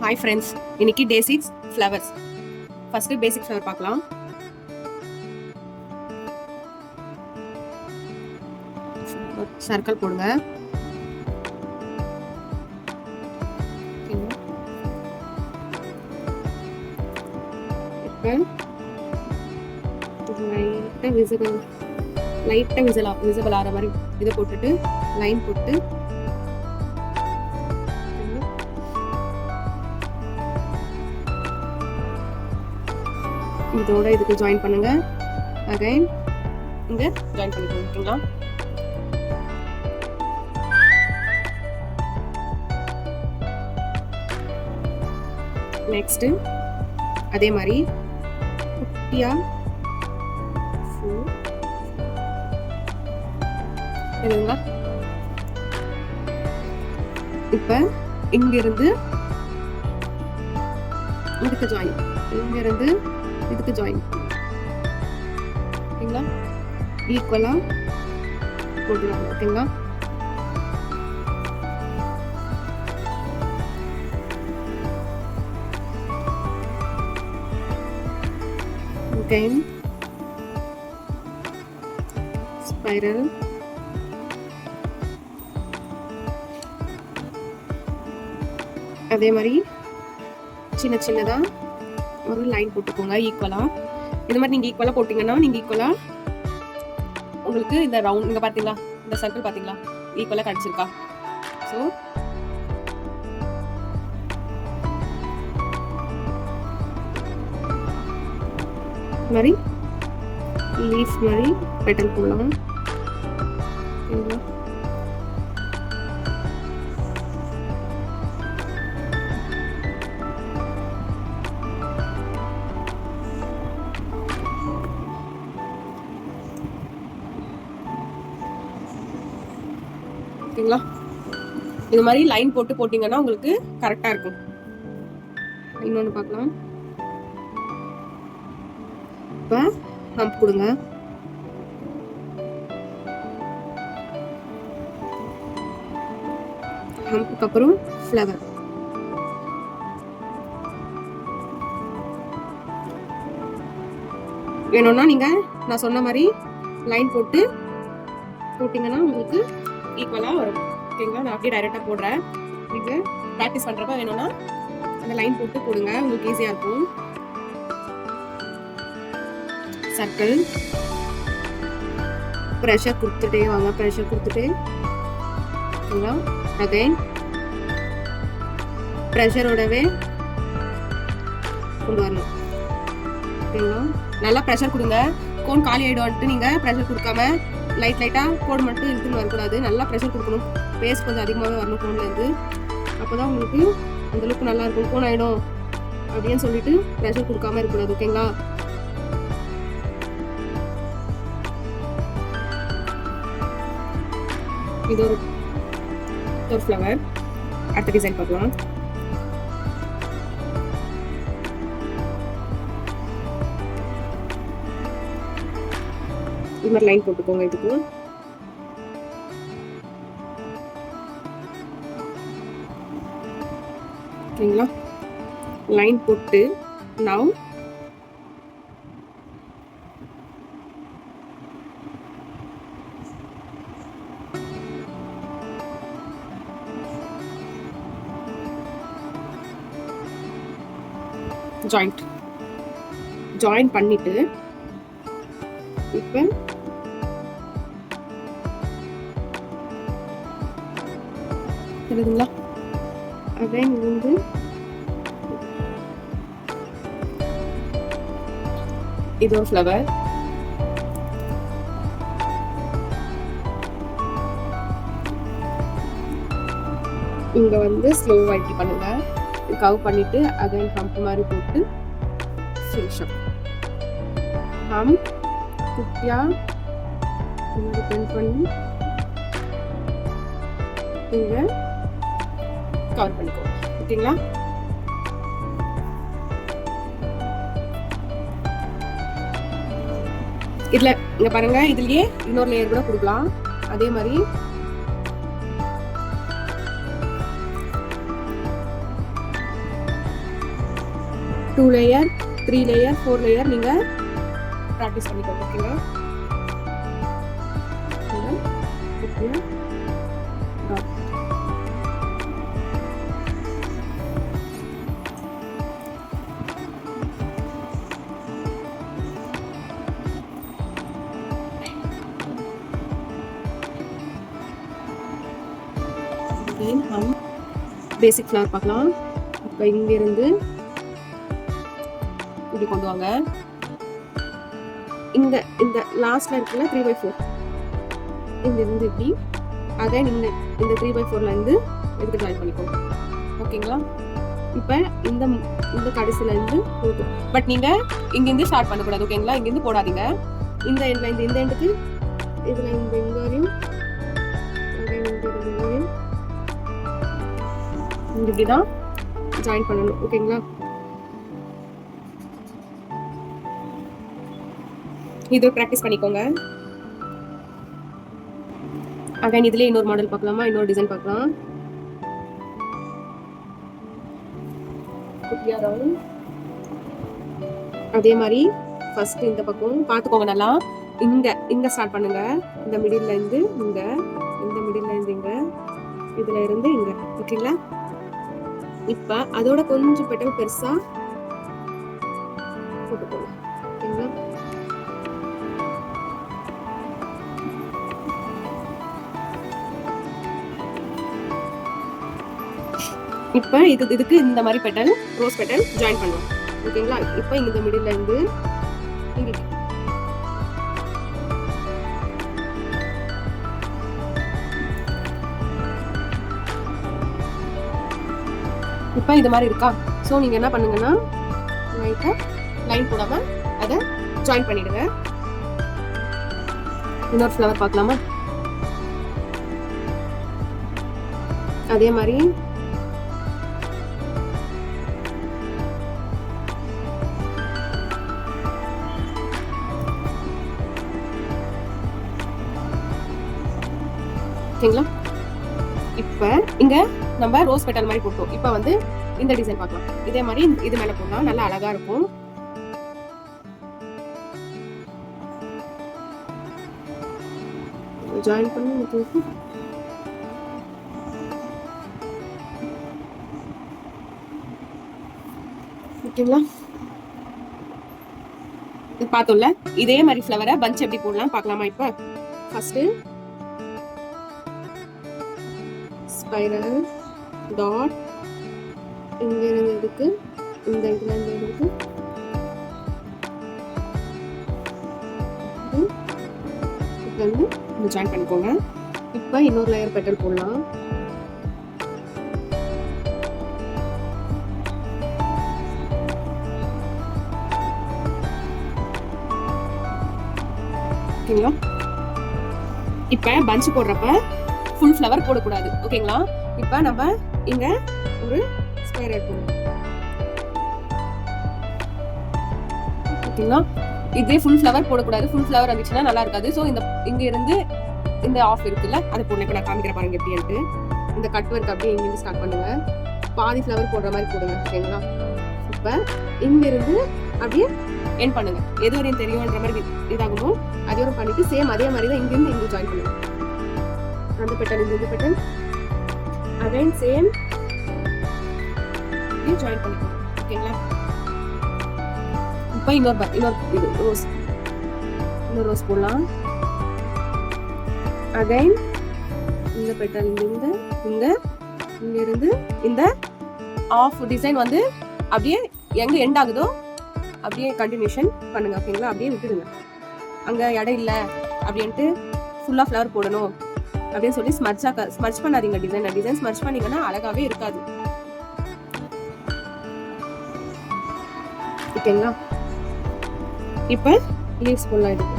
Hi friends, இன்னைக்கு டே 6 flowers. First பேசிக் flower பார்க்கலாம். Circle போடுங்க. இப்போ லைட்டாக விசிபிள் ஆகிற மாதிரி இதை போட்டுட்டு லைன் போட்டு இதோட இதுக்கு ஜாயின் பண்ணுங்க. அகைன் இங்க ஜாயின் பண்ணிக்கோங்க. ஓகேங்களா? நெக்ஸ்ட் அதே மாதிரி குட்டியா சரிங்களா? இப்ப இங்கிருந்து இதுக்கு ஜாயின், இங்கிருந்து இதுக்கு ஜாயின் ஓகேங்களா? ஈக்குவலா போட்டுருவாங்க. ஓகேங்களா? again spiral அதே மாதிரி சின்ன சின்னதா ஒரு லைன் போட்டுக்கோங்க ஈக்குவலா. இந்த மாதிரி நீங்க ஈக்குவலா போட்டீங்கன்னா நீங்க ஈக்குவலா உங்களுக்கு இந்த ரவுண்ட் இங்க பாத்தீங்களா, இந்த சர்க்கிள் பாத்தீங்களா ஈக்குவலா கிடைச்சிருக்கா? ஸோ மாதிரி லீஃப் மாதிரி பெட்டல் போடலாம். ஓகேங்களா? இது மாதிரி லைன் போட்டு போட்டீங்கன்னா உங்களுக்கு கரெக்டா இருக்கும். இன்னொன்று பார்க்கலாம். இப்போ ஹம்ப் கொடுங்க. ஹம்புக்கு அப்புறம் ஃப்ளவர். வேணும்னா நீங்க நான் சொன்ன மாதிரி லைன் போட்டு போட்டீங்கன்னா உங்களுக்கு ஈக்குவலா வரும். ஓகேங்களா? நான் அப்படியே டைரக்டா போடுறேன். நீங்க ப்ராக்டிஸ் பண்றப்ப வேணும்னா அந்த லைன் போட்டு போடுங்க, உங்களுக்கு ஈஸியா இருக்கும். சர்க்கிள் ப்ரெஷர் கொடுத்துட்டே வாங்க, ப்ரெஷர் கொடுத்துட்டே ஓகேங்களா? அகைன் ப்ரெஷரோடவே கொண்டு வரணும். ஓகேங்களா? நல்லா ப்ரெஷர் கொடுங்க. கோன் காலி ஆயிடும்ட்டு நீங்க ப்ரெஷர் கொடுக்காம லைட்டா கோடு மட்டும் இழுத்துன்னு வரக்கூடாது. நல்லா ப்ரெஷர் கொடுக்கணும். பேஸ் கொஞ்சம் அதிகமாகவே வரணும் கோன்ல இருந்து. அப்போதான் உங்களுக்கு அந்த லுக் நல்லா இருக்கும். கோன் ஆயிடும் அப்படின்னு சொல்லிட்டு ப்ரெஷர் கொடுக்காம இருக்கக்கூடாது. ஓகேங்களா? இது ஒரு ஃப்ளவர். அடுத்த டிசைன் பார்க்கலாம். இது மாதிரி லைன் போட்டுக்கோங்க. இதுக்கு ஓகேங்களா? லைன் போட்டு நவ் ஜாயின் பண்ணிட்டு இப்ப தெரியுதுங்களா? அகைன் வந்து இது ஒரு ஃப்ளவர். இங்க வந்து ஸ்லோவா இப்படி பண்ணுங்க. கவ் பண்ணிட்டு அகைன் ஹம்ப் மாதிரி போட்டு ஃபினிஷ் அப். ஹம்ப் குட்டியா இங்க பெண்ட் பண்ணி இங்க கவர் பண்ணிக்கோ. ஓகேங்களா? இதுல இங்க பாருங்க, இதுலயே இன்னொரு லேயர் கூட கொடுக்கலாம். அதே மாதிரி 2 லேயர் 3 லேயர் 4 லேயர் நீங்கள் ப்ராக்டிஸ் பண்ணிக்கோங்க. ஓகேங்களா? हम பேசிக் ஃப்ளவர் பார்க்கலாம். இப்போ இங்கிருந்து இப்படி கொண்டு வாங்க. இந்த லாஸ்ட்ல இருக்குல்ல 3/4 இங்கிருந்து இப்படி அதே இந்த 3/4ல இருந்து எடுத்து ஜாயின் பண்ணிக்கோங்க. ஓகேங்களா? இப்போ இந்த கடைசியில இருந்து பட் நீங்க இங்கிருந்து ஸ்டார்ட் பண்ணக்கூடாது. ஓகேங்களா? இங்கிருந்து போடாதீங்க. இந்த எண்ட்ல இந்த எண்டுக்கு இதுல இந்த இங்க வரையும் இப்படிதான் ஜாயின் பண்ணணும். ஓகேங்களா? இது ப்ராக்டிஸ் பண்ணிக்கோங்க. அகைன் இதுல இன்னொரு மாடல் பார்க்கலாமா? இன்னொரு டிசைன் பார்க்கலாம். அதே மாதிரி ஃபர்ஸ்ட் இந்த பக்கம் பார்த்துக்கோங்க நல்லா. இங்க ஸ்டார்ட் பண்ணுங்க. இந்த மிடில்ல இருந்து இங்க, இந்த மிடில்ல இருந்து இங்க, இதுல இருந்து இங்க. ஓகேங்களா? இப்ப அதோட கொஞ்சம் பெட்டல் பெருசா போட்டுக்கோங்க. ஓகேங்களா? இப்ப இதுக்கு இந்த மாதிரி பெட்டல் ரோஸ் பெட்டல் ஜாயின் பண்ணுவோம். ஓகேங்களா? இப்ப இந்த மிடில்ல இருந்து இங்க இப்போ இது மாதிரி இருக்கா? ஸோ நீங்க என்ன பண்ணுங்கன்னா லைன் போடாம அதை ஜாயின் பண்ணிடுங்க. இன்னொரு ஃப்ளவர் பார்க்கலாமா? அதே மாதிரி ஓகேங்களா? இப்ப இங்க நம்ம ரோஸ் பெட்டல் மாதிரி போட்டோம். இப்ப வந்து இந்த டிசைன் பார்க்கலாம். இதே மாதிரி இது மேல போடலாம். நல்லா அழகா இருக்கும். ஜாயின் பண்ணி ஓகேங்களா? பார்த்தோம்ல, இதே மாதிரி ஃப்ளவரை பஞ்ச் எப்படி போடலாம் பார்க்கலாமா? இப்ப ஃபர்ஸ்ட் ஸ்பைரல் டாட் இங்க இருந்து இருக்கு, இந்த இடத்துல இருந்து இருக்கு, வந்து ஜாயின் பண்ணிக்கோங்க. இப்ப இன்னொரு லேயர் பெட்டல் போடலாம். ஓகேங்களா? இப்ப பஞ்ச் போடுறப்ப ஃபுல் ஃப்ளவர் போடக்கூடாது. ஓகேங்களா? இப்ப நம்ம இங்க ஒரு ஸ்கொயர் எடுக்கணும். ஓகேங்களா? இதே ஃபுல் ஃப்ளவர் போடக்கூடாது. ஃபுல் ஃப்ளவர் வந்துச்சுன்னா நல்லா இருக்காது. ஸோ இங்க இருந்து இந்த ஆஃப் இருக்குல்ல, அதை போடணும். இப்போ நான் காமிக்கிற பாருங்க எப்படின்ட்டு. இந்த கட் ஒர்க் அப்படியே இங்கிருந்து ஸ்டார்ட் பண்ணுங்க. பாதி ஃப்ளவர் போடுற மாதிரி போடுங்க. ஓகேங்களா? இப்போ இங்கிருந்து அப்படியே என் பண்ணுங்க. எது வரையும் தெரியும்ன்ற மாதிரி இதாகணும். அதே ஒரு பண்ணிட்டு சேம் அதே மாதிரி தான் இங்கிருந்து இங்கே ஜாயின் பண்ணுங்க. அந்த பெட்டல் இந்த பெட்டல் அகைன் சேம் ஜாயின் பண்ணிக்கோங்க. ஓகேங்களா? இப்போ இன்னொரு ரோஸ் போடலாம். அகைன் இந்த பெட்டல் இங்க இருந்து இந்த ஆஃப் டிசைன் வந்து அப்படியே எங்க எண்ட் ஆகுதோ அப்படியே கண்டினியூஷன் பண்ணுங்க. ஓகேங்களா? அப்படியே விட்டுடுங்க. அங்க இடம் இல்லை அப்படின்ட்டு ஃபுல்லா ஃப்ளவர் போடணும் அப்படின்னு சொல்லி ஸ்மர்ச் பண்ணாதீங்க. டிசைன் ஸ்மர்ச் பண்ணீங்கன்னா அழகாவே இருக்காது. ஓகேங்களா? இப்ப லீவ்ஸ் போடலாம். இதுக்கு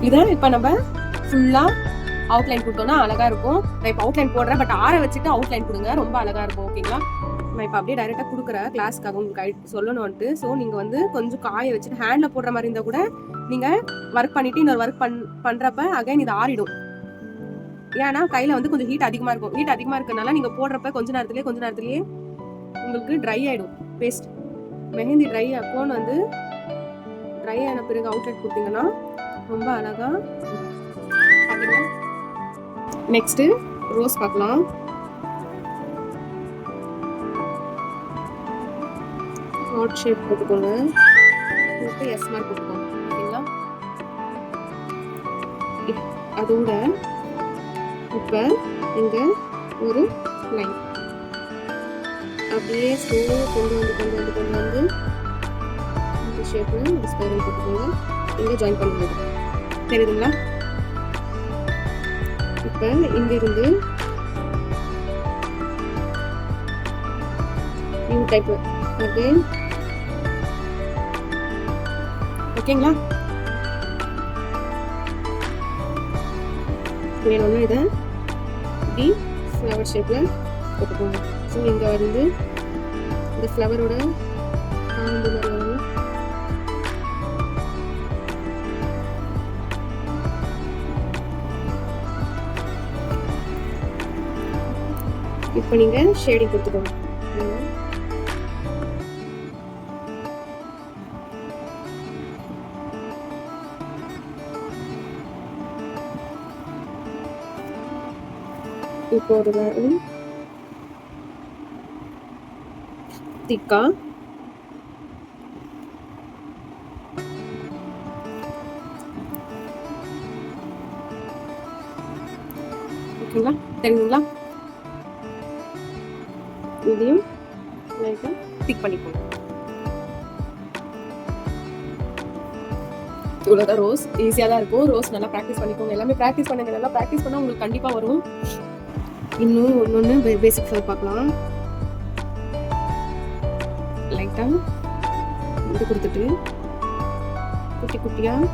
இதான் இப்ப நம்ம ஃபுல்லா அவுட்லைன் கொடுத்தோம்னா அழகா இருக்கும். நான் இப்போ அவுட்லைன் போடுறேன், பட் ஆற வச்சுட்டு அவுட்லைன் கொடுங்க, ரொம்ப அழகா இருக்கும். ஓகேங்களா? நான் இப்போ அப்படியே டைரக்டா கொடுக்குறேன் கிளாஸ்க்காக உங்களுக்கு சொல்லணும்ட்டு. ஸோ நீங்க வந்து கொஞ்சம் காய வச்சுட்டு ஹேண்ட்ல போடுற மாதிரி இருந்தா கூட நீங்கள் ஒர்க் பண்ணிவிட்டு இன்னொரு ஒர்க் பண்ணுறப்ப அகைன் இது ஆறிடும். ஏன்னா கையில் வந்து கொஞ்சம் ஹீட் அதிகமாக இருக்கும். ஹீட் அதிகமாக இருக்கனால நீங்கள் போடுறப்ப கொஞ்ச நேரத்துலேயே உங்களுக்கு ட்ரை ஆகிடும் பேஸ்ட். மெஹந்தி ட்ரை கோன் வந்து ட்ரை ஆன பிறகு அவுட்லெட் கொடுத்தீங்கன்னா ரொம்ப அழகாக பார்த்தீங்கன்னா. நெக்ஸ்ட்டு ரோஸ் பார்க்கலாம். ஹார்ட் ஷேப் போட்டுக்கோங்க, போட்டு எஸ் மார்க் போட்டுக்கோங்க. ஓகேங்களா? அதோட இப்போ இங்கே ஒரு லைன் அப்படியே ஸ்லோ கொண்டு வந்து இந்த ஷேப்பில் இந்த ஸ்பைரல் போட்டுக்கோங்க. இங்கே ஜாயின் பண்ணும்போது தெரியுதுங்களா? இப்போ இங்கிருந்து நியூ டைப் அகைன். ஓகேங்களா? வேணும்னா இதை இப்படி ஃப்ளவர் ஷேப்பில் போட்டுக்கோங்க. ஸோ இங்கே வந்து இந்த ஃப்ளவரோட காம்பு மாதிரி வரணும். இப்போ நீங்கள் ஷேடிங் கொடுத்துக்கோங்க. இப்போ ஒரு திக்கா ஓகேங்களா? தெரியுங்களா? இதையும் லைட்டாக திக் பண்ணிக்கோங்க. இவ்வளோதான். ரோஸ் ஈஸியாக தான் இருக்கும். ரோஸ் நல்லா ப்ராக்டிஸ் பண்ணிக்கோங்க. எல்லாமே ப்ராக்டிஸ் பண்ணுங்க. நல்லா ப்ராக்டிஸ் பண்ணால் உங்களுக்கு கண்டிப்பாக வரும். இன்னும் ஒன்று பேசிக் ஃப்ளவர் பார்க்கலாம். லைட்டாக இது கொடுத்துட்டு குட்டி குட்டியாக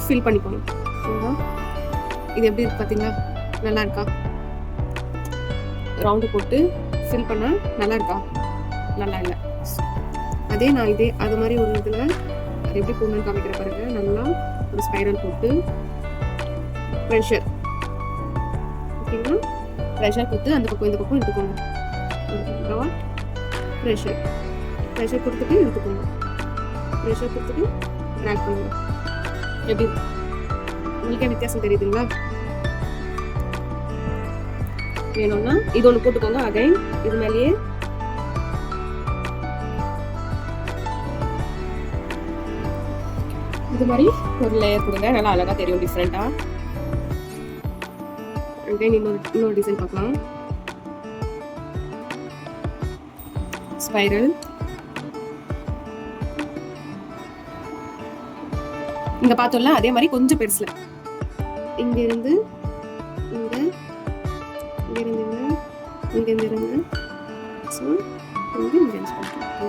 ஃபில் பண்ணிக்கணும். இது எப்படி இருக்கு பார்த்தீங்களா? நல்லா இருக்கா? ரவுண்டு போட்டு ஃபில் பண்ணால் நல்லா இருக்கா? நல்லா இல்லை. அதே நான் அது மாதிரி ஒரு இதில் அது எப்படி போடணும்னு காமிக்கிற பாருங்க. நல்லா ஒரு ஸ்பைரல் போட்டு ப்ரெஷர். ஓகேங்களா? ப்ரெஷர் கொடுத்து அந்த பக்கம் இந்த பக்கம் எடுத்துக்கோங்க. ப்ரெஷர் கொடுத்துட்டு எடுத்துக்கோங்க. ப்ரெஷர் கொடுத்துட்டு ட்ராக் பண்ணுங்க. எப்படி உங்களுக்கே வித்தியாசம் தெரியுதுங்களா? வேணும்னா இது ஒன்று போட்டுக்கோங்க. அகைன் இது மேலேயே இது மாதிரி ஒரு லேயர் கொடுங்க. நல்லா அழகா தெரியும் டிஃப்ரெண்டா. அகைன் இன்னொரு டிசைன் பார்க்கலாம். ஸ்பைரல். இங்க பார்த்தோம்ல அதே மாதிரி கொஞ்சம் பெருசுல இங்க இருந்து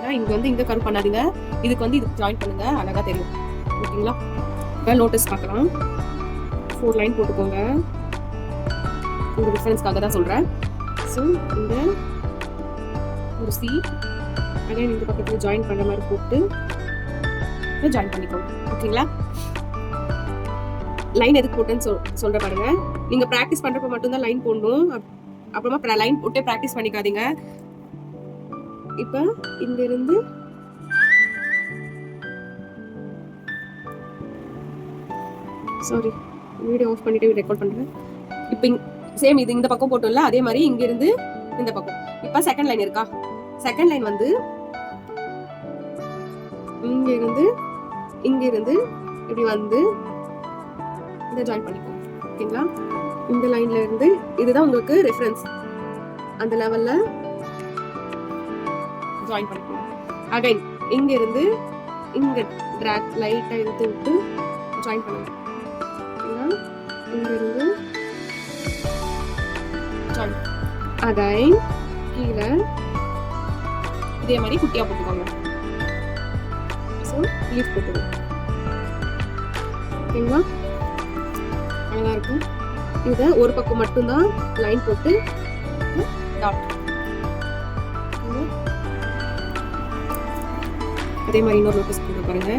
இங்க வந்து இங்க கட் பண்ணாதீங்க. இதுக்கு வந்து இதுக்கு ஜாயின் பண்ணுங்க. அழகா தெரியும். ஓகேங்களா? இப்போ லோட்டஸ் பார்க்கலாம். 4 லைன் போட்டுக்கோங்க. இந்த டிஃபரன்ஸ்க்காக தான் சொல்றேன். ஸோ இந்த ஒரு சி அகைன் இந்த பக்கத்துல ஜாயின் பண்ற மாதிரி போட்டு ஜாயின் பண்ணிக்கோங்க. ஓகேங்களா? லைன் எதுக்கு போட்டேன்னு சொல்ற பாருங்க. நீங்க பிராக்டிஸ் பண்றப்ப மட்டும்தான் லைன் போடணும். அப்புறமா லைன் போட்டே பிராக்டிஸ் பண்ணிக்காதீங்க. இப்ப இங்க இருந்து சாரி வீடியோ ஆஃப் பண்ணிட்டு ரெக்கார்ட் பண்றேன். இப்போ சேம் இது இந்த பக்கம் போட்டோம்ல அதே மாதிரி இங்க இருந்து இந்த பக்கம். இப்ப செகண்ட் லைன் இருக்கா? செகண்ட் லைன் வந்து இங்க இருந்து இப்படி வந்து இதை ஜாயின் பண்ணிக்கோங்க. ஓகேங்களா? இந்த லைன்ல இருந்து இதுதான் உங்களுக்கு ரெஃபரன்ஸ். அந்த லெவல்ல ஜாயின் பண்ணிக்கோங்க. அகைன் இங்க இருந்து இங்க டிராக் லைட்டா இழுத்து விட்டு ஜாயின் பண்ணுங்க. ஓகேங்களா? இங்க இருந்து ஜாயின். அகைன் கீழே இதே மாதிரி குட்டியா போட்டுக்கோங்க. ஸோ லீஃப் போட்டுக்கோங்க. ஓகேங்களா? அழகா இருக்கும். இதை ஒரு பக்கம் மட்டும்தான் லைன் போட்டு டாட். அதே மாதிரி இன்னொரு லோட்டஸ் போட்டு பாருங்க.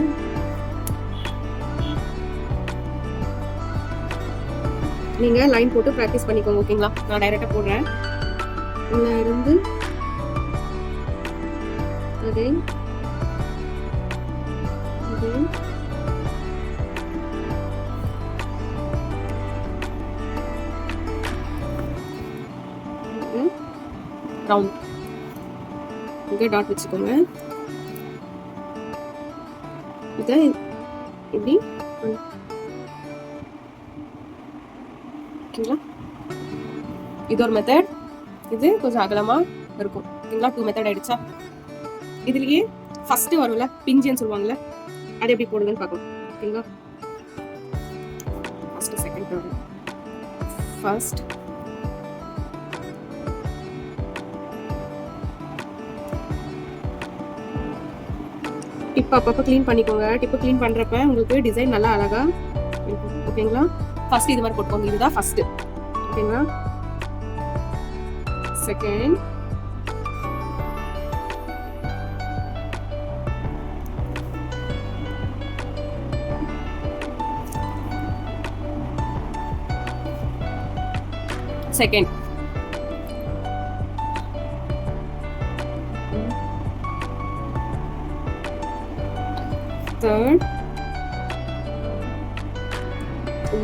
நீங்க லைன் போட்டு ப்ராக்டிஸ் பண்ணிக்கோங்க. ஓகேங்களா? நான் டைரக்டா போடுறேன். உள்ள இருந்து again ரவுண்ட் இங்கே டாட் வச்சுக்கோங்க. இதை இப்படி ஓகேங்களா? இது ஒரு மெத்தட், இது கொஞ்சம் அகலமா இருக்கும். ஓகேங்களா? 2 மெத்தட் ஆயிடுச்சா? இதுலயே ஃபர்ஸ்ட் வரும்ல பிஞ்சின்னு சொல்லுவாங்கல்ல, அது எப்படி போடுதுன்னு பார்க்கலாம். ஓகேங்களா? First second third first tip அப்பப்போ க்ளீன் பண்ணிக்கோங்க. டிப்பு க்ளீன் பண்றப்ப உங்களுக்கு டிசைன் நல்லா அழகா இருக்கும். ஓகேங்களா? ஃபர்ஸ்ட் இது மாதிரி போட்டுக்கோங்க. இதுதான் ஃபர்ஸ்ட். ஓகேங்களா? செகண்ட் செகண்ட் தேர்ட்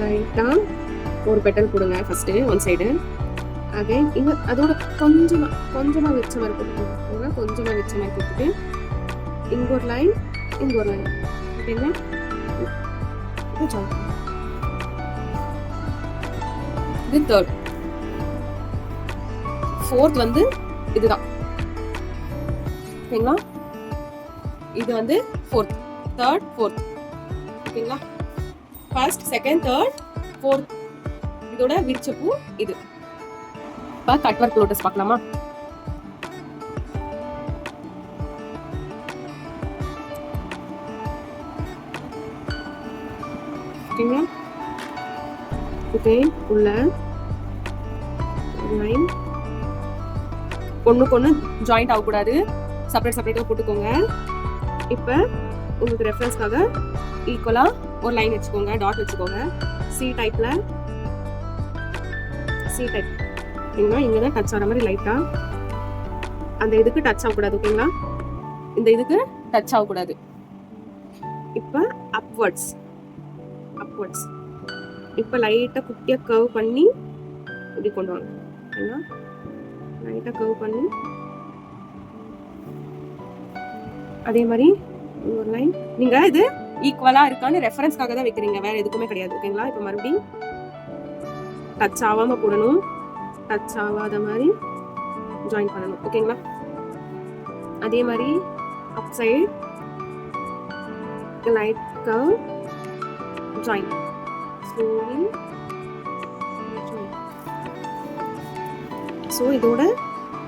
லைட்டா ஒரு பெட்டல் போடுங்க. ஃபர்ஸ்ட் ஒன் சைடு அகைன் இங்க அதோட கொஞ்சமா வச்ச மாதிரி போட்டுக்கோங்க. கொஞ்சமா வச்ச மாதிரி போட்டுட்டு இங்க ஒரு லைன் இங்க ஒரு லைன். ஓகேங்களா? இது தேர்ட். ஃபோர்த் வந்து இதுதான். ஓகேங்களா? இது வந்து ஃபோர்த், தேர்ட், ஃபோர்த். ஓகேங்களா? ஃபர்ஸ்ட் செகண்ட் தேர்ட் ஃபோர்த் இதோட விரிச்ச பூ இது. இப்போ கட் ஒர்க் லோட்டஸ் பார்க்கலாமா? ஓகேங்களா? ஓகே, உள்ள லைன் ஒண்ணுக்கு ஒண்ணு ஜாயிண்ட் ஆகக்கூடாது, செப்பரேட் செப்பரேட்டா போட்டுக்கோங்க. இப்போ உங்களுக்கு ரெஃபரன்ஸ்க்காக ஈக்குவலா ஒரு லைன் வச்சுக்கோங்க, டாட் வச்சுக்கோங்க. சி டைப்ல சி டைப். ஓகேங்களா? இங்க தான் டச் ஆகிற மாதிரி லைட்டா அந்த இதுக்கு டச் ஆகக்கூடாது. ஓகேங்களா? இந்த இதுக்கு டச் ஆகக்கூடாது. இப்போ அப்வர்ட்ஸ் அப்வர்ட்ஸ் இப்போ லைட்டா குட்டியா கர்வ் பண்ணி இப்படி கொண்டு வாங்க. ஓகேங்களா? லைட்டா கர்வ் பண்ணி அதே மாதிரி ஒரு லைன். நீங்க இது ஈக்குவலா இருக்கான்னு ரெஃபரன்ஸ்க்காக தான் வைக்கிறீங்க, வேற எதுக்குமே கிடையாது. ஓகேங்களா? இப்போ மறுபடியும் டச் ஆகாம போடணும், டச் ஆகாத மாதிரி ஜாயின் பண்ணணும். ஓகேங்களா? அதே மாதிரி அப் side light curve join slowly. So இதோட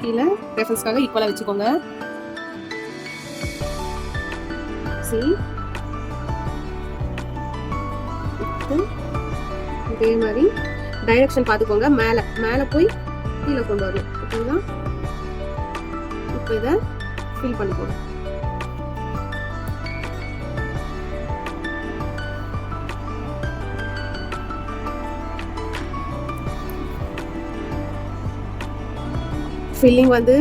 கீழே ரெஃபரன்ஸ்க்காக ஈக்குவலா வச்சுக்கோங்க. இதே மாதிரி டைரக்ஷன் பார்த்துக்கோங்க. மேலே மேலே போய் கீழே கொண்டு வரணும். ஓகேங்களா? இப்போ இதை ஃபில் பண்ணிக்கோங்க. ஃபில்லிங் வந்து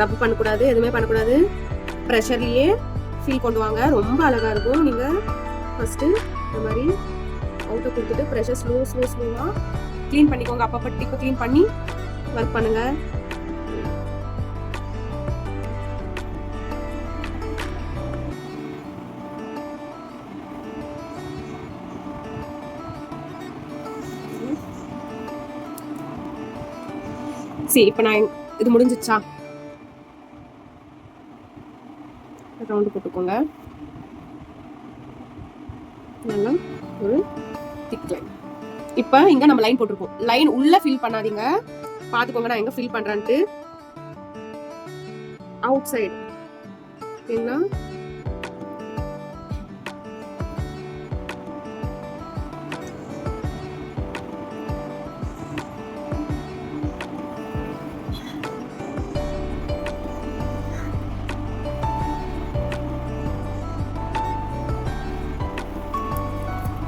ரப் பண்ணக்கூடாது, எதுவுமே பண்ணக்கூடாது. ப்ரெஷர்லேயே ஃபீல் கொண்டு வாங்க, ரொம்ப அழகாக இருக்கும். நீங்கள் ஃபஸ்ட்டு இந்த மாதிரி அவுட்டை கொடுத்துட்டு ப்ரெஷர் ஸ்லோவாக க்ளீன் பண்ணிக்கோங்க. அப்பப்போ டிப்பை க்ளீன் பண்ணி ஒர்க் பண்ணுங்கள். சரி, இப்போ நான் இது முடிஞ்சிச்சா? ரவுண்டு போட்டுக்கோங்க. நல்லா ஒரு திக் லைன். இப்போ இங்க நம்ம லைன் போட்டிருக்கோம். லைன் உள்ள ஃபில் பண்ணாதீங்க, பாத்துக்கோங்க நான் எங்க ஃபில் பண்றேன்ட்டு. அவுட் சைடு என்ன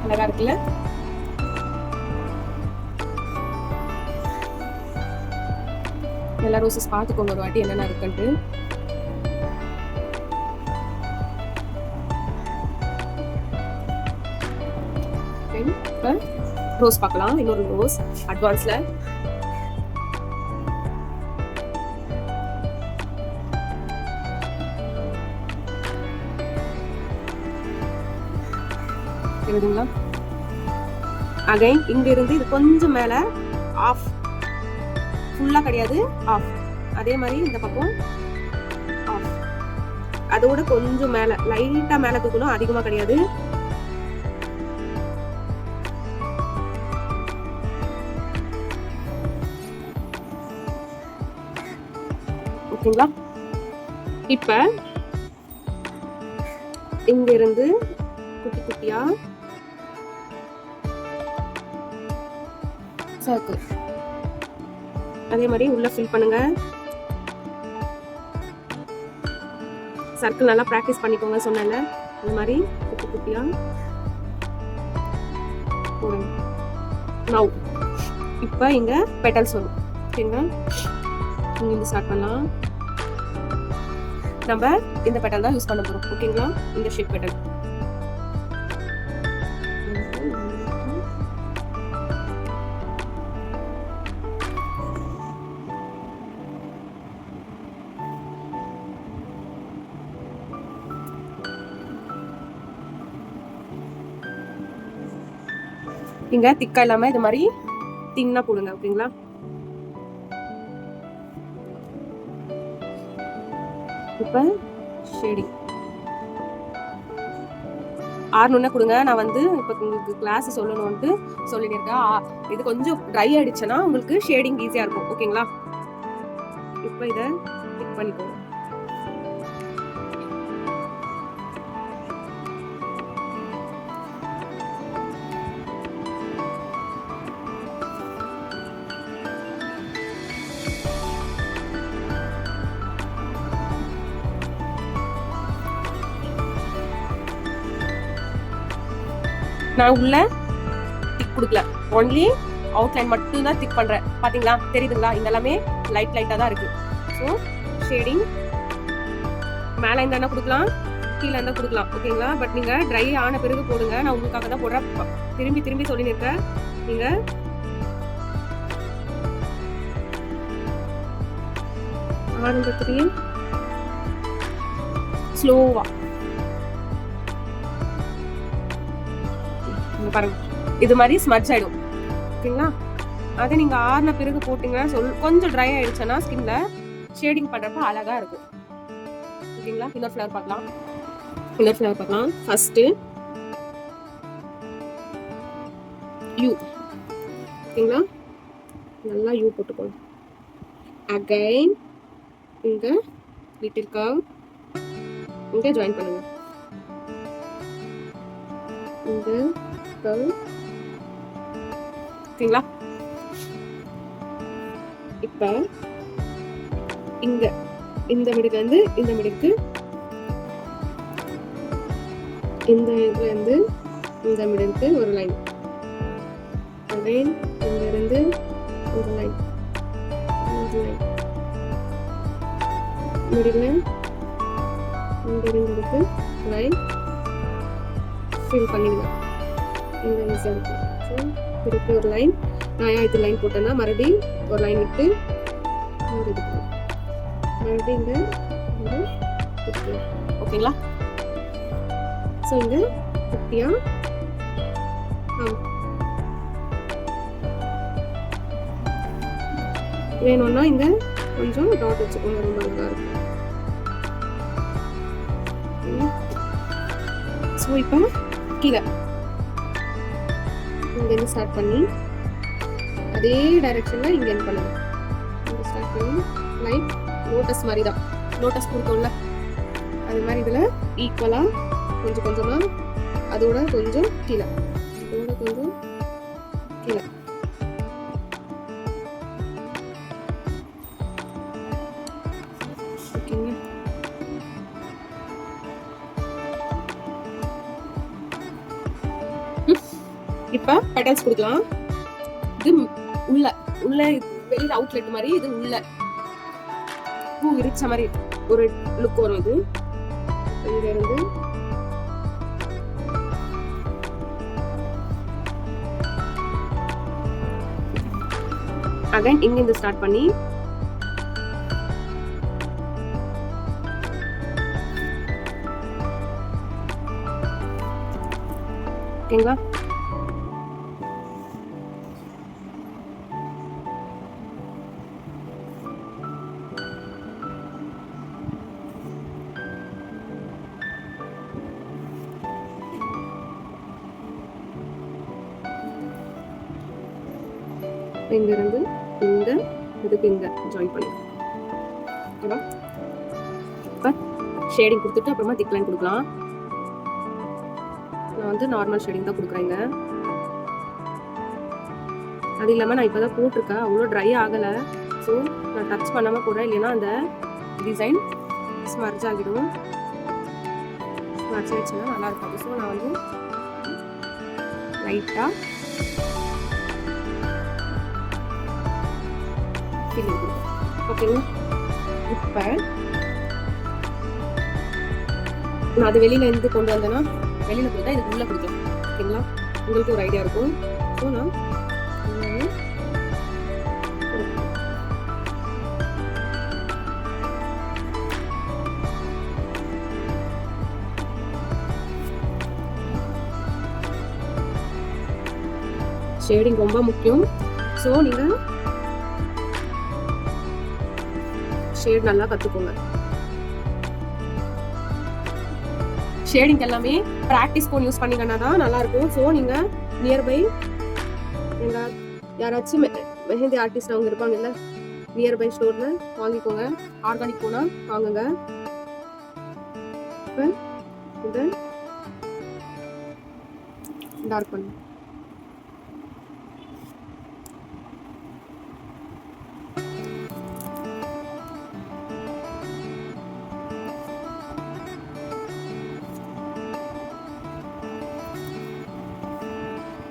அழகா இருக்குல்ல? எல்லா ரோசஸ் பார்த்துக்கோங்க ஒரு வாட்டி என்னென்ன இருக்குன்ட்டு. இப்போ ரோஸ் பார்க்கலாம். இன்னொரு ரோஸ் அட்வான்ஸ்ல. தெரியுதுங்களா? அகைன் இங்க இருந்து இது கொஞ்சம் மேல ஆஃப், ஃபுல்லா கிடையாது, ஆஃப். அதே மாதிரி இந்த பக்கம் ஆஃப், அதோட கொஞ்சம் மேல லைட்டா மேல தூக்கணும், அதிகமா கிடையாது. ஓகேங்களா? இப்ப இங்க இருந்து குட்டி குட்டியா சர்க்கிள் அதே மாதிரி உள்ள ஃபில் பண்ணுங்க. சர்க்கிள் நல்லா பிராக்டிஸ் பண்ணிக்கோங்க சொன்னேன்ல, இந்த மாதிரி குட்டி குட்டியா போடுங்க. நவ் இப்போ இங்க பெட்டல்ஸ் வரும். ஓகேங்களா? இங்க இருந்து ஸ்டார்ட் பண்ணலாம். நம்ம இந்த பெட்டல் தான் யூஸ் பண்ண போறோம். ஓகேங்களா? இந்த ஷேப் பெட்டல். இங்க திக்கா இல்லாம இது மாதிரி தின்னா போடுங்க. ஓகேங்களா? இப்ப ஷேடிங் ஆறணும்னா கொடுங்க. நான் வந்து இப்போ உங்களுக்கு கிளாஸ் சொல்லணும்ட்டு சொல்லியிருக்கேன். இது கொஞ்சம் ட்ரை ஆயிடுச்சுன்னா உங்களுக்கு ஷேடிங் ஈஸியா இருக்கும். ஓகேங்களா? இப்போ இதை டிக் பண்ணிக்கோங்க. நான் உள்ள திக் கொடுக்கல, ஒன்லி அவுட்லைன் மட்டும் தான் திக் பண்றேன். பாத்தீங்களா? தெரியுதுங்களா? இந்த எல்லாமே லைட் லைட்டா தான் இருக்கு. ஸோ ஷேடிங் மேல இருந்தா கொடுக்கலாம், கீழே இருந்தா கொடுக்கலாம். ஓகேங்களா? பட் நீங்க ட்ரை ஆன பிறகு போடுங்க. நான் உங்களுக்காக தான் போடுறேன். திரும்பி திரும்பி சொல்லி நிற்க. நீங்க ஆரம்பத்திலேயே ஸ்லோவா பாருங்க, இது மாதிரி ஸ்மட்ச் ஆயிடும். ஓகேங்களா? அதை நீங்க ஆறின பிறகு போட்டீங்கன்னா கொஞ்சம் ட்ரை ஆயிடுச்சுன்னா ஸ்கின்ல ஷேடிங் பண்றப்ப அழகா இருக்கும். ஓகேங்களா? இன்னொரு ஃபிளவர் பார்க்கலாம். First you. ஓகேங்களா? நல்லா யூ போட்டுக்கோங்க. அகைன் இங்க லிட்டில் கர்வ் இங்க ஜாயின் பண்ணுங்க. இந்த ஓகேங்களா? இப்ப இங்க இந்த மிடுக்கு வந்து இந்த மிடுக்கு, இந்த இதுல இருந்து இந்த மிடுக்கு ஒரு லைன், அகைன் இங்க இருந்து ஒரு லைன், மிடில் இங்க இருந்து லைன் ஃபில் பண்ணிடுங்க. இந்த ஈஸியாக இருக்கும். ஸோ திருப்பி ஒரு லைன், நான் இது லைன் போட்டேன்னா மறுபடியும் ஒரு லைன் விட்டு ஒரு இது மறுபடியும் இங்கே ஒரு ஓகேங்களா? ஸோ இங்கே குட்டியாக வேணும்னா இங்கே கொஞ்சம் டாட் வச்சுக்கோங்க, ரொம்ப நல்லா இருக்கும். ஸோ இப்போ கீழே இங்கேருந்து ஸ்டார்ட் பண்ணி அதே டைரக்ஷனில் இங்கே என் பண்ணுங்க. இங்கே ஸ்டார்ட் பண்ணி லைக் லோட்டஸ் மாதிரி தான், லோட்டஸ் கொடுத்தோம்ல அது மாதிரி இதில் ஈக்குவலாக கொஞ்சம் கொஞ்சமாக அதோட கொஞ்சம் கீழே, அதோட கொஞ்சம் கீழே. ஓகேங்க? இப்போ பெட்டல்ஸ் கொடுக்கலாம். இது உள்ள வெளியில அவுட்லெட் மாதிரி, இது உள்ள பூ விரிச்ச மாதிரி ஒரு லுக் வரும். இது இங்க இருந்து அகைன் இங்க இருந்து ஸ்டார்ட் பண்ணி ஓகேங்களா. இங்க இருந்து இந்த இதுக்கு இங்க ஜாயின் பண்ணிக்கலாம். ஓகேவா. இப்போ ஷேடிங் கொடுத்துட்டு அப்புறமா திக் லைன் கொடுக்கலாம். நான் வந்து நார்மல் ஷேடிங் தான் கொடுக்குறேங்க. அது இல்லாமல் நான் இப்போ தான் போட்டிருக்கேன், அவ்வளோ ட்ரை ஆகலை. ஸோ நான் டச் பண்ணாமல் போடுறேன், இல்லைன்னா அந்த டிசைன் ஸ்மர்ஜ் ஆகிடும். ஸ்மர்ஜ் ஆகிடுச்சுன்னா நல்லா இருக்காது. ஸோ நான் வந்து லைட்டாக ஃபில்லிங் கொடுப்பேன். ஓகேங்களா. இப்போ நான் அது வெளியில இருந்து கொண்டு வந்தேன்னா வெளியில கொடுத்தா இதுக்கு உள்ள கொடுக்கலாம். ஓகேங்களா. உங்களுக்கு ஒரு ஐடியா இருக்கும். ஸோ நான் ஷேடிங் ரொம்ப முக்கியம். ஸோ நீங்கள் ஷேட் நல்லா கற்றுக்கோங்க. ஷேடிங் எல்லாமே ப்ராக்டிஸ் கோன் யூஸ் பண்ணிங்கன்னா தான் நல்லாயிருக்கும். ஸோ நீங்கள் நியர்பை எங்கள் யாராச்சும் மெஹந்தி ஆர்டிஸ்ட் அவங்க இருப்பாங்கல்ல, நியர்பை ஸ்டோரில் வாங்கிக்கோங்க. ஆர்கானிக் போனால் வாங்குங்க. இப்போ இதை டார்க் பண்ணு.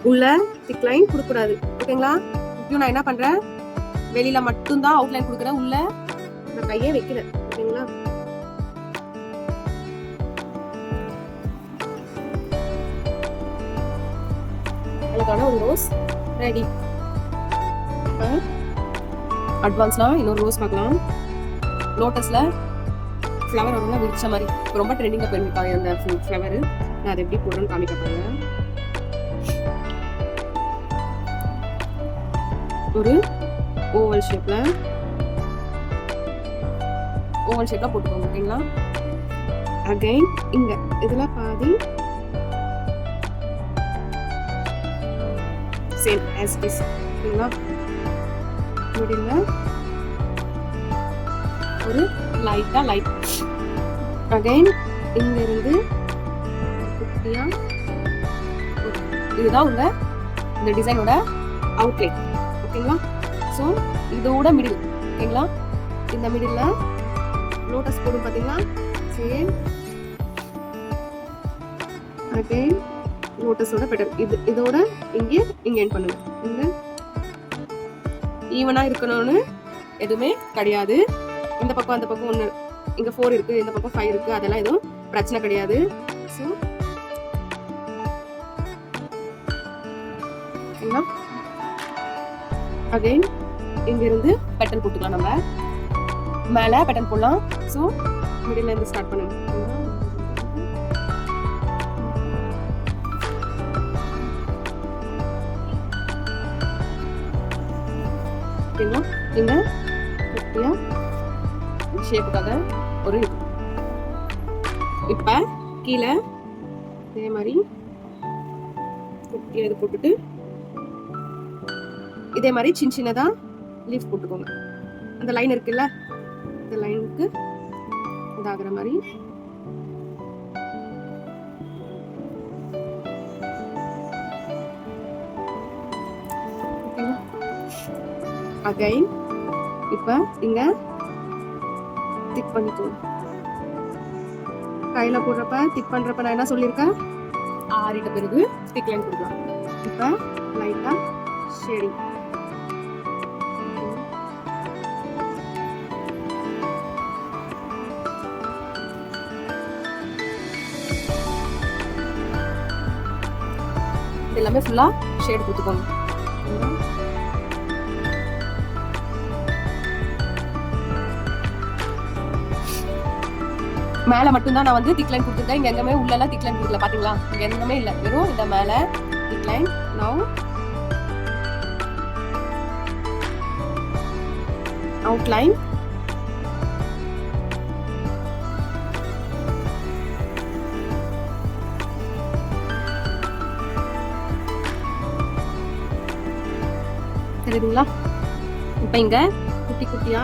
உள்ள திக் லைன் கொடுக்கூடாது. ஓகேங்களா. இப்பயும் நான் என்ன பண்றேன், வெளியில மட்டும்தான் அவுட்லைன் கொடுக்குறேன், உள்ள நான் கையே வைக்கல. ஓகேங்களா. அழகான ஒரு ரோஸ் ரெடி. அட்வான்ஸ்லாம் இன்னொரு ரோஸ் பார்க்கலாம். லோட்டஸ்ல ஃப்ளவர் ரொம்ப விரிச்ச மாதிரி ரொம்ப ட்ரெண்டிங்காக பண்ணிருக்காங்க அந்த ஃப்ளவர். நான் அதை எப்படி போடுறேன்னு காமிக்க போறேன். ஒரு ஓவல் ஷேப்ல போட்டுக்கோங்க. ஓகேங்களா. அகைன் இங்க இதுல பாதி சேம் as this. ஓகேங்களா. முடியல ஒரு லைட்டா லைட். அகைன் இங்க இருந்து குட்டியா இதுதான் உங்க இந்த டிசைனோட அவுட்லைன். ஓகேங்களா. ஸோ இதோட மிடில். ஓகேங்களா. இந்த மிடில் லோட்டஸ் போடும் பார்த்தீங்களா. சேம் அகைன் லோட்டஸோட பெட்டல் இதோட இங்கே எண்ட் பண்ணுங்க. இங்கே ஈவனாக இருக்கணும்னு எதுவுமே கிடையாது. இந்த பக்கம் அந்த பக்கம் ஒன்று, இங்கே 4 இருக்குது, இந்த பக்கம் 5 இருக்குது, அதெல்லாம் எதுவும் பிரச்சனை கிடையாது. ஸோ ஓகேங்களா. அகைன் இங்கிருந்து பெட்டல் போட்டுக்கலாம். நம்ம மேலே பெட்டல் போடலாம். ஸோ மிடில் இருந்து ஸ்டார்ட் பண்ணுங்க. ஓகேங்களா. இந்த குட்டியா ஷேப்புக்காக ஒரு இப்போ கீழே இதே மாதிரி குட்டியா இது போட்டுட்டு இதே மாதிரி சின்ன சின்னதா லீஃப் போட்டுக்கோங்க. அந்த லைன் இருக்குல்ல, இந்த லைனுக்கு இதாகிற மாதிரி அகைன் இப்ப இங்க திக் பண்ணிக்கோங்க. கையில போடுறப்ப திக் பண்றப்ப நான் என்ன சொல்லியிருக்கேன், ஆறிட்ட பிறகு திக் லைன் கொடுக்கலாம். இப்ப லைட்டா ஷேடிங். இது எல்லாமே ஃபுல்லா ஷேட் கொடுத்துக்கோங்க. மேல மட்டும் தான் நான் வந்து திக் லைன் கொடுத்துருக்கேன். இங்க எங்கமே உள்ளலாம் திக் லைன் கொடுக்கல. பாத்தீங்களா? இங்க எங்கமே இல்ல, வெறும் இந்த மேல திக் லைன். நவ அவுட்லைன். தெரியுதுங்களா? இப்ப இங்க குட்டி குட்டியா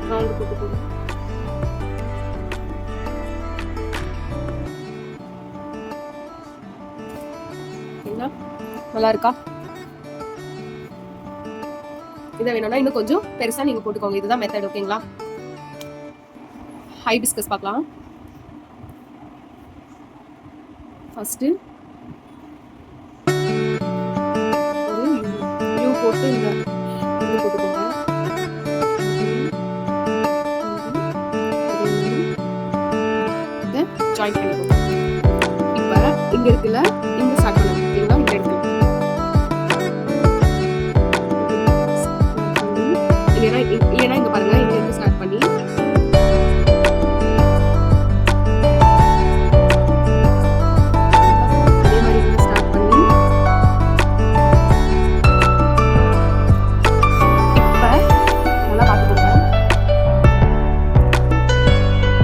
ரவுண்ட் போட்டுக்கோங்க. நல்லா இருக்கா? இதை வேணும்னா இன்னும் கொஞ்சம் பெருசா நீங்க போட்டுக்கோங்க. இதுதான் மெத்தட். ஓகேங்களா? ஹைபிஸ்கஸ் பார்க்கலாம். ஃபர்ஸ்ட் ஒரு யூ போட்டு இந்த போட்டுக்கோங்க. இதை ஜாயின் பண்ணிக்கோங்க. இப்ப இங்க இருக்குல்ல, இங்க ஸ்டார்ட் பண்ணுங்க. ஓகேங்களா? இந்த இடத்துல இல்லைன்னா இங்க பாருங்க, இங்க இருந்து ஸ்டார்ட் பண்ணி அதே மாதிரி இங்க ஸ்டார்ட் பண்ணி இப்ப நல்லா பார்த்துக்கோங்க.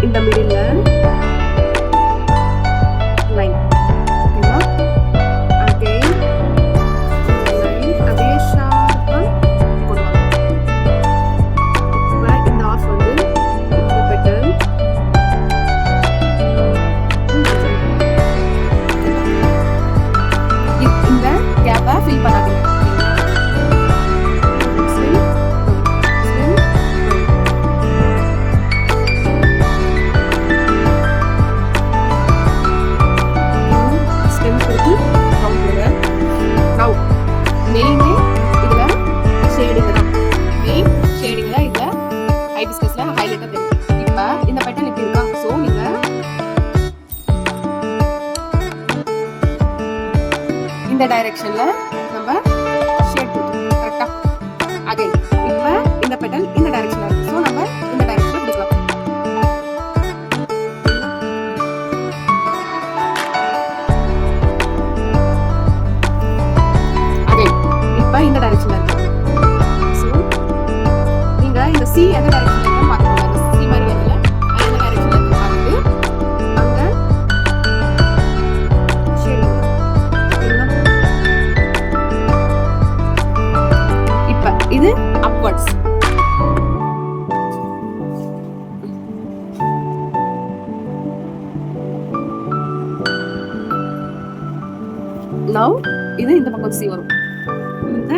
இந்த மிடில்ல லைன். ஓகேங்களா? அதே லைன் அதே ஷார்ப்பா கொண்டு வாங்க. இந்த ஆஃப் வந்து இந்த பெட்டல் இந்த கேப்பை ஃபில் பண்ணாதீங்க. இந்த டைரக்ஷன்ல நம்ம ஷேட் கொடுக்கணும். கரெக்டா? அகைன் இப்ப இந்த பெட்டல் இந்த டைரக்ஷன்ல இருக்கு. சோ நம்ம இந்த டைரக்ஷன்ல கொடுக்கலாம். அகைன் இப்ப இந்த டைரக்ஷன்ல இருக்கு. சோ நீங்க இந்த சி எந்த டைரக்ஷன்ல இருக்குன்னு பாத்துக்கோங்க. இந்த சி மாதிரி வரல, அந்த டைரக்ஷன்ல இருக்கு பார்த்து அங்க ஷேட் இது upwards. Now இது இந்த பக்கம் C வரும். இந்த